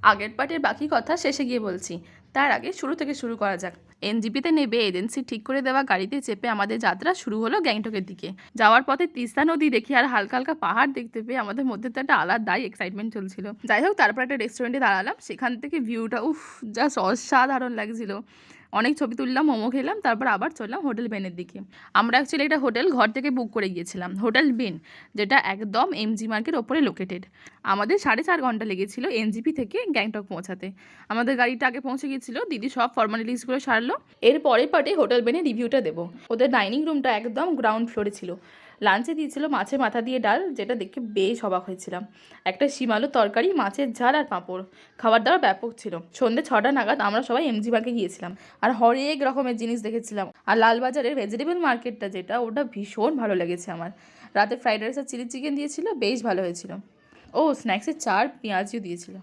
আগের পার্টের বাকি কথা শেষে গিয়ে বলছি। তার আগে শুরু থেকে শুরু করা যাক। এনজিপিতে নেবে এজেন্সি ঠিক করে দেওয়া গাড়িতে চেপে আমাদের যাত্রা শুরু হলো গ্যাংটকের দিকে। যাওয়ার পথে তিস্তা নদী দেখি আর হালকা হালকা পাহাড় দেখতে পেয়ে আমাদের মধ্যে তো একটা আলাদাই এক্সাইটমেন্ট চলছিল। যাই হোক, তারপর একটা রেস্টুরেন্টে দাঁড়ালাম, সেখান থেকে ভিউটা জাস্ট অসাধারণ লাগছিল। অনেক ছবি তুললাম, মোমো খেলাম, তারপর আবার চললাম হোটেল বেনের দিকে। আমরা অ্যাকচুয়ালি একটা হোটেল ঘর থেকে বুক করে গিয়েছিলাম, হোটেল বেন, যেটা একদম এমজি মার্কের ওপরে লোকেটেড। আমাদের 4.5 ঘন্টা লেগেছিল এনজিপি থেকে গ্যাংটক পৌঁছাতে। আমাদের গাড়িটা আগে পৌঁছে গিয়েছিল, দিদি সব ফর্মালিটিসগুলো সারলো। এর পরের পার্টে হোটেল বেনে রিভিউটা দেবো। ওদের ডাইনিং রুমটা একদম গ্রাউন্ড ফ্লোরে ছিল। লাঞ্চে দিয়েছিল মাছের মাথা দিয়ে ডাল, যেটা দেখে বেশ অবাক হয়েছিলাম। একটা শিমালো তরকারি, মাছের ঝাল আর পাঁপড়। খাবার দাবার ব্যাপক ছিল। সন্ধ্যে 6টা নাগাদ আমরা সবাই এমজি মার্কে গিয়েছিলাম আর হরেক রকমের জিনিস দেখেছিলাম। আর লালবাজারের ভেজিটেবল মার্কেটটা যেটা, ওটা ভীষণ ভালো লেগেছে আমার। রাতে ফ্রাইড রাইস আর চিলি চিকেন দিয়েছিল, বেশ ভালো হয়েছিল। ও স্ন্যাক্সে চার পেঁয়াজিও দিয়েছিল।